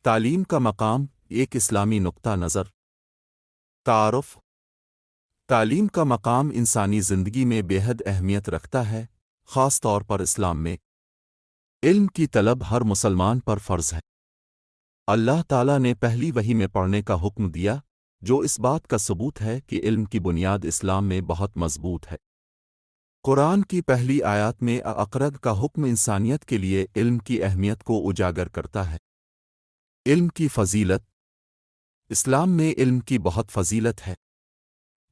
تعلیم کا مقام ایک اسلامی نقطہ نظر۔ تعارف۔ تعلیم کا مقام انسانی زندگی میں بے حد اہمیت رکھتا ہے، خاص طور پر اسلام میں۔ علم کی طلب ہر مسلمان پر فرض ہے۔ اللہ تعالیٰ نے پہلی وحی میں پڑھنے کا حکم دیا، جو اس بات کا ثبوت ہے کہ علم کی بنیاد اسلام میں بہت مضبوط ہے۔ قرآن کی پہلی آیات میں اقرأ کا حکم انسانیت کے لیے علم کی اہمیت کو اجاگر کرتا ہے۔ علم کی فضیلت۔ اسلام میں علم کی بہت فضیلت ہے۔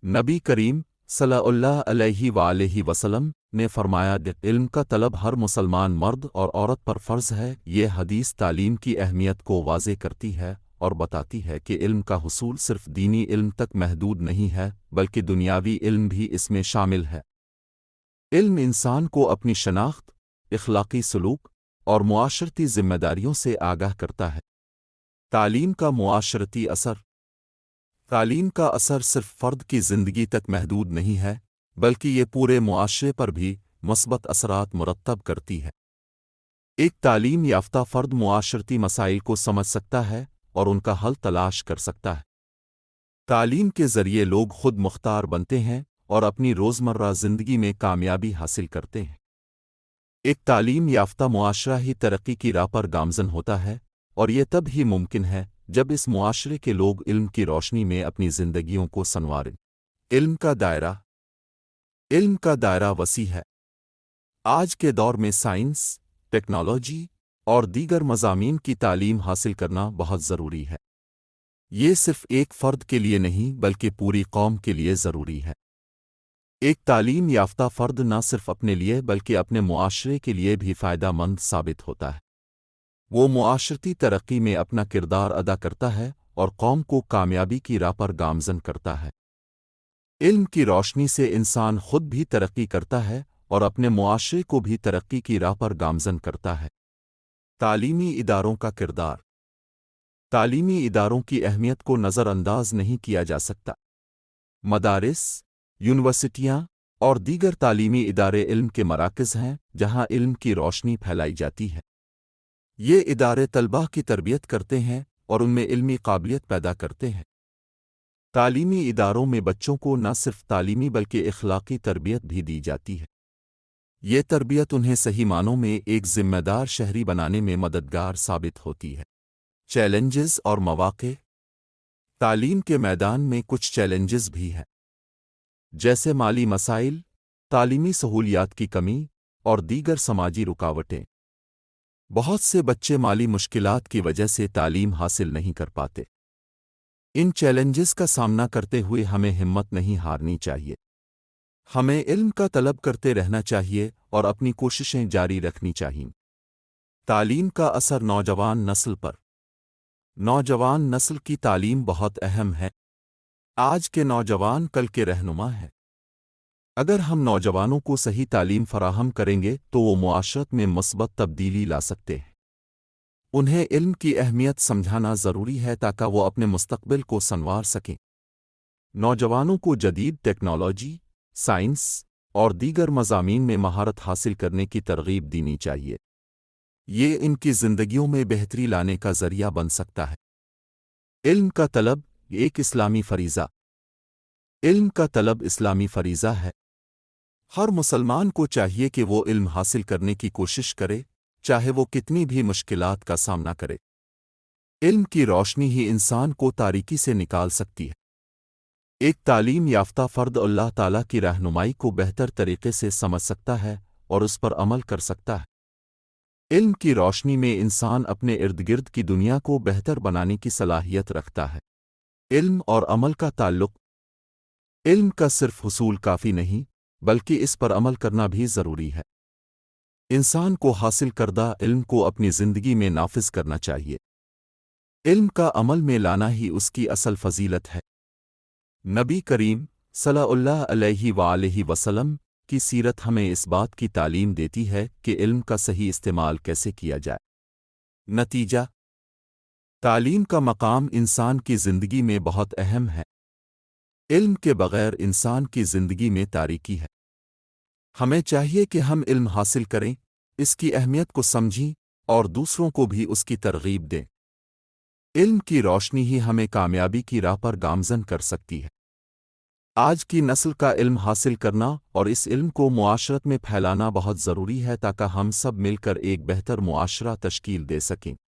نبی کریم صلی اللہ علیہ وآلہ وسلم نے فرمایا کہ علم کا طلب ہر مسلمان مرد اور عورت پر فرض ہے۔ یہ حدیث تعلیم کی اہمیت کو واضح کرتی ہے اور بتاتی ہے کہ علم کا حصول صرف دینی علم تک محدود نہیں ہے، بلکہ دنیاوی علم بھی اس میں شامل ہے۔ علم انسان کو اپنی شناخت، اخلاقی سلوک اور معاشرتی ذمہ داریوں سے آگاہ کرتا ہے۔ تعلیم کا معاشرتی اثر۔ تعلیم کا اثر صرف فرد کی زندگی تک محدود نہیں ہے، بلکہ یہ پورے معاشرے پر بھی مثبت اثرات مرتب کرتی ہے۔ ایک تعلیم یافتہ فرد معاشرتی مسائل کو سمجھ سکتا ہے اور ان کا حل تلاش کر سکتا ہے۔ تعلیم کے ذریعے لوگ خود مختار بنتے ہیں اور اپنی روزمرہ زندگی میں کامیابی حاصل کرتے ہیں۔ ایک تعلیم یافتہ معاشرہ ہی ترقی کی راہ پر گامزن ہوتا ہے، اور یہ تب ہی ممکن ہے جب اس معاشرے کے لوگ علم کی روشنی میں اپنی زندگیوں کو سنواریں۔ علم کا دائرہ۔ علم کا دائرہ وسیع ہے۔ آج کے دور میں سائنس، ٹیکنالوجی اور دیگر مضامین کی تعلیم حاصل کرنا بہت ضروری ہے۔ یہ صرف ایک فرد کے لیے نہیں بلکہ پوری قوم کے لیے ضروری ہے۔ ایک تعلیم یافتہ فرد نہ صرف اپنے لیے بلکہ اپنے معاشرے کے لیے بھی فائدہ مند ثابت ہوتا ہے۔ وہ معاشرتی ترقی میں اپنا کردار ادا کرتا ہے اور قوم کو کامیابی کی راہ پر گامزن کرتا ہے۔ علم کی روشنی سے انسان خود بھی ترقی کرتا ہے اور اپنے معاشرے کو بھی ترقی کی راہ پر گامزن کرتا ہے۔ تعلیمی اداروں کا کردار۔ تعلیمی اداروں کی اہمیت کو نظر انداز نہیں کیا جا سکتا۔ مدارس، یونیورسٹیاں اور دیگر تعلیمی ادارے علم کے مراکز ہیں جہاں علم کی روشنی پھیلائی جاتی ہے۔ یہ ادارے طلباء کی تربیت کرتے ہیں اور ان میں علمی قابلیت پیدا کرتے ہیں۔ تعلیمی اداروں میں بچوں کو نہ صرف تعلیمی بلکہ اخلاقی تربیت بھی دی جاتی ہے۔ یہ تربیت انہیں صحیح معنوں میں ایک ذمہ دار شہری بنانے میں مددگار ثابت ہوتی ہے۔ چیلنجز اور مواقع۔ تعلیم کے میدان میں کچھ چیلنجز بھی ہیں، جیسے مالی مسائل، تعلیمی سہولیات کی کمی اور دیگر سماجی رکاوٹیں۔ بہت سے بچے مالی مشکلات کی وجہ سے تعلیم حاصل نہیں کر پاتے۔ ان چیلنجز کا سامنا کرتے ہوئے ہمیں ہمت نہیں ہارنی چاہیے۔ ہمیں علم کا طلب کرتے رہنا چاہیے اور اپنی کوششیں جاری رکھنی چاہئیں۔ تعلیم کا اثر نوجوان نسل پر۔ نوجوان نسل کی تعلیم بہت اہم ہے۔ آج کے نوجوان کل کے رہنما ہیں۔ اگر ہم نوجوانوں کو صحیح تعلیم فراہم کریں گے تو وہ معاشرت میں مثبت تبدیلی لا سکتے ہیں۔ انہیں علم کی اہمیت سمجھانا ضروری ہے تاکہ وہ اپنے مستقبل کو سنوار سکیں۔ نوجوانوں کو جدید ٹیکنالوجی، سائنس اور دیگر مضامین میں مہارت حاصل کرنے کی ترغیب دینی چاہیے۔ یہ ان کی زندگیوں میں بہتری لانے کا ذریعہ بن سکتا ہے۔ علم کا طلب ایک اسلامی فریضہ۔ علم کا طلب اسلامی فریضہ ہے۔ ہر مسلمان کو چاہیے کہ وہ علم حاصل کرنے کی کوشش کرے، چاہے وہ کتنی بھی مشکلات کا سامنا کرے۔ علم کی روشنی ہی انسان کو تاریکی سے نکال سکتی ہے۔ ایک تعلیم یافتہ فرد اللہ تعالیٰ کی رہنمائی کو بہتر طریقے سے سمجھ سکتا ہے اور اس پر عمل کر سکتا ہے۔ علم کی روشنی میں انسان اپنے ارد گرد کی دنیا کو بہتر بنانے کی صلاحیت رکھتا ہے۔ علم اور عمل کا تعلق۔ علم کا صرف حصول کافی نہیں، بلکہ اس پر عمل کرنا بھی ضروری ہے۔ انسان کو حاصل کردہ علم کو اپنی زندگی میں نافذ کرنا چاہیے۔ علم کا عمل میں لانا ہی اس کی اصل فضیلت ہے۔ نبی کریم صلی اللہ علیہ وآلہ وسلم کی سیرت ہمیں اس بات کی تعلیم دیتی ہے کہ علم کا صحیح استعمال کیسے کیا جائے۔ نتیجہ۔ تعلیم کا مقام انسان کی زندگی میں بہت اہم ہے۔ علم کے بغیر انسان کی زندگی میں تاریکی ہے۔ ہمیں چاہیے کہ ہم علم حاصل کریں، اس کی اہمیت کو سمجھیں اور دوسروں کو بھی اس کی ترغیب دیں۔ علم کی روشنی ہی ہمیں کامیابی کی راہ پر گامزن کر سکتی ہے۔ آج کی نسل کا علم حاصل کرنا اور اس علم کو معاشرت میں پھیلانا بہت ضروری ہے تاکہ ہم سب مل کر ایک بہتر معاشرہ تشکیل دے سکیں۔